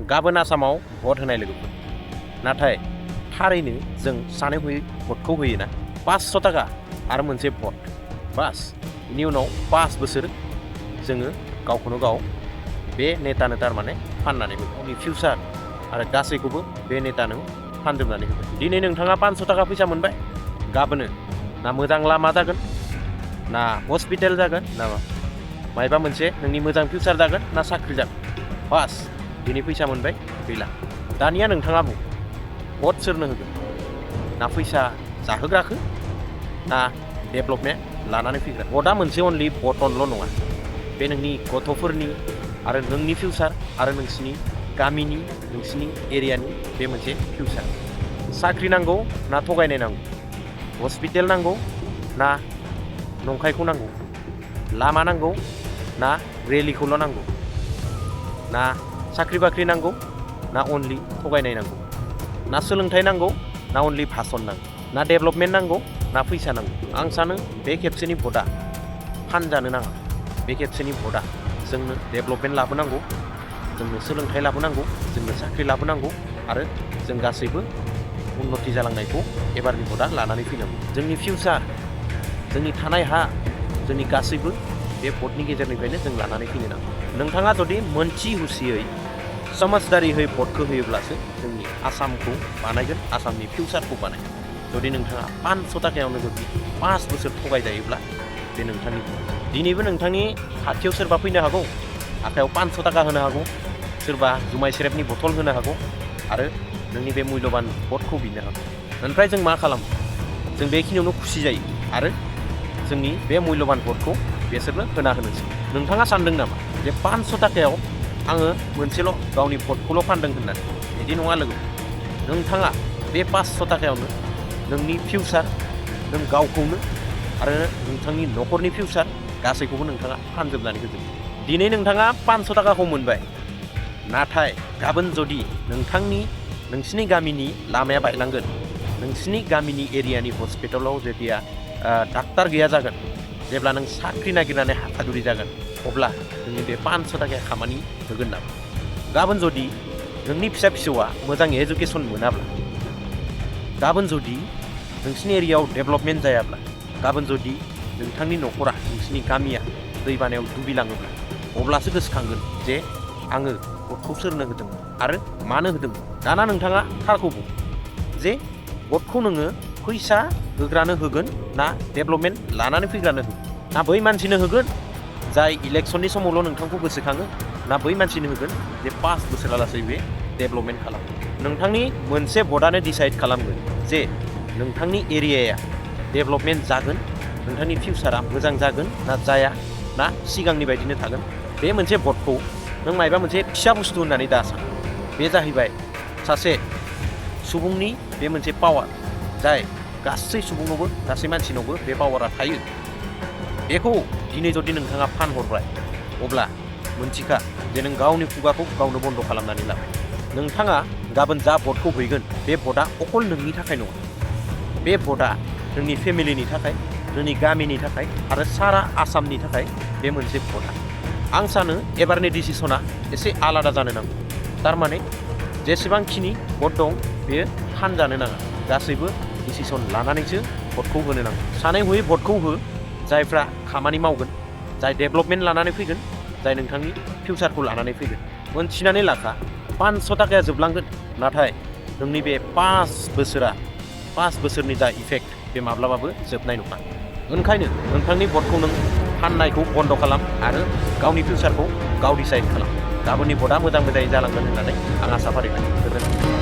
गाबोन आसामाव भट होनाय लोगोफोर नाथाय थारैनो जों सानै हयै भटखौ होयोना 500 थाखा आरो मोनसे भट बास बेनि उनाव 5 बोसोर जोङो गावखौनो गाव बे नेतानो थारमाने फाननानै गावनि फिउचार आरो गासैखौबो बे नेतानो फानजोबनानै होबाय दिनै नोंथाङा 500 थाखा फैसा मोनबाय गाबोनो ना मोजां लामा जागोन ना हस्पिटाल जागोन ना मायबा मोनसे नोंनि मोजां फिउचार जागोन ना साख्रि जागोन बास दिनै फैसा मोनबाय गैला दानिया नोंथाङा बुं भट सोरनो होगोन ना फैसा जाहोग्राखो ना डेभेलपमेन्ट लानानै फैग्रा भटआ मोनसे अनलि बटनल' नङा बे नोंनि गथ'फोरनि आरो नोंनि फिउचार आरो नोंसिनि गामिनि नोंसिनि एरियानि बे मोनसे फिउचार साख्रि नांगौ ना थगायनाय नांगौ हस्पिटाल नांगौ ना नंखायखौ नांगौ लामा नांगौ ना रेलिखौल' नांगौ ना साख्रि बाख्रि नांगौ ना अनलि थगायनाय नांगौ ना सोलोंथाइ नांगौ ना अनलि भाषण नांगौ ना डेभेलपमेन्ट नांगौ ना फैसा नांगौ आं सानो बे खेबसेनि भटआ फानजानो नाङा बे खेबसेनि भटआ जोंनो डेभेलपमेन्ट लाबोनांगौ जोंनो सोलोंथाइ लाबोनांगौ जोंनो साख्रि लाबोनांगौ आरो जों गासैबो उन्नति जालांनायखौ एबारनि भटआ लानानै फैनांगौ जोंनि फिउचार जोंनि थानाय हा जोंनि गासैबो बे भटनि गेजेरनिफ्रायनो जों लानानै फैनो नांगौ नोंथाङा जुदि मोनथि हुसियै समाजदारियै भटखौ होयोब्लासो जोंनि आसामखौ बानायगोन आसामनि फिउचारखौ बानायगोन जुदि नोंथाङा 500 थाखायावनो जुदि 5 बोसोर थगायजायोब्ला बे नोंथांनि दिनैबो नोंथांनि खाथियाव सोरबा फैनो हागौ आखायाव 500 थाखा होनो हागौ सोरबा जुमाय सेरेबनि बथल होनो हागौ आरो नोंनि बे मुल्यबान भटखौ बिनो हागौ ओमफ्राय जों मा खालामो जों बेखिनियावनो खुसि जायो आरो जोंनि बे मुल्यबान भटखौ बिसोरनो होना होनोसै नोंथाङा सानदों नामा जे 500 थाखायाव आङो मोनसेल' गावनि भटखौल' फानदों होननानै बिदि नङा लोगो नोंथाङा बे 500 थाखायावनो नोंनि फिउचार नों गावखौनो आरो नोंथांनि न'खरनि फिउचार गासैखौबो नोंथाङा फानजोबनानै होजोबो दिनै नोंथाङा 500 थाखाखौ मोनबाय नाथाय गाबोन जुदि नोंसिनि गामिनि लामाया बायलांगोन नोंसिनि गामिनि एरियानि हस्पिटालाव जेब्ला डाक्टार गैया जागोन जेब्ला नों साख्रि नागिरनानै हाखादुरि जागोन अब्ला नोंनि बे 500 थाखाया खामानि होगोन नामा गाबोन जुदि नोंनि फिसा फिसौआ मोजां एजुकेसन मोनाब्ला गाबोन जुदि नोंसिनि एरियायाव डेभेलपमेन्ट जायाब्ला गाबोन जुदि नोंथांनि न'खरा नोंसिनि गामिया दैबानायाव डुबिलाङोब्ला अब्लासो गोसोखांगोन जे आङो भटखौ सोरनो होदोंमोन आरो मानो होदोंमोन दाना नोंथाङा थारखौ बुं जे भटखौ नोङो फैसा होग्रानो होगोन ना डेभेलपमेन्ट लानानै फैग्रानो होगोन ना बै मानसिनो होगोन जाय इलेक्सननि समावल' नोंथांखौ गोसोखाङो ना बै मानसिनो होगोन जे 5 बोसोरालासै बे डेभेलपमेन्ट खालामो नोंथांनि मोनसे भटआनो डिसाइड खालामगोन जे नोंथांनि एरियाया डेभेलपमेन्ट जागोन नोंथांनि फिउचारा मोजां जागोन ना जाया ना सिगांनि बायदिनो थागोन बे मोनसे भटखौ नों मायबा मोनसे फिसा बुस्थु होननानै दा सान बे जाहैबाय सासे सुबुंनि बे मोनसे पावार जाय गासै सुबुंनावबो गासै मानसिनावबो बे पावारा थायो बेखौ दिनै जुदि नोंथाङा फानहरबाय अब्ला मोनथिखा जे नों गावनि खुगाखौ गावनो बन्द' खालामनानै लाबाय नोंथाङा गाबोन जा भटखौ हैगोन बे भटआ अकल नोंनि थाखाय नङा बे भटआ नोंनि फेमिलिनि थाखाय नोंनि गामिनि थाखाय आरो सारा आसामनि थाखाय बे मोनसे भटआ आं सानो एबारनि डिसिसना एसे आलादा जानो नांगौ थारमाने जेसेबांखिनि भट दं बेयो फानजानो नाङा गासैबो डिसिसन लानानैसो भटखौ होनो नांगौ सानै हयै भटखौ हो जायफ्रा खामानि मावगोन जाय डेभेलपमेन्ट लानानै फैगोन जाय नोंथांनि फिउचारखौ लानानै फैगोन मोनथिनानै लाखा 500 थाखाया जोबलांगोन नाथाय नोंनि बे 5 बोसोरनि जा इफेक्ट बे माब्लाबाबो जोबनाय नङा ओंखायनो नोंथांनि भटखौ नों फाननायखौ बन्द' खालाम आरो गावनि फिउचारखौ गाव डिसाइड खालाम गाबोननि भटआ मोजां मोजाङै जालांगोन होननानै आं आसा फारिबाय गोजोन्थों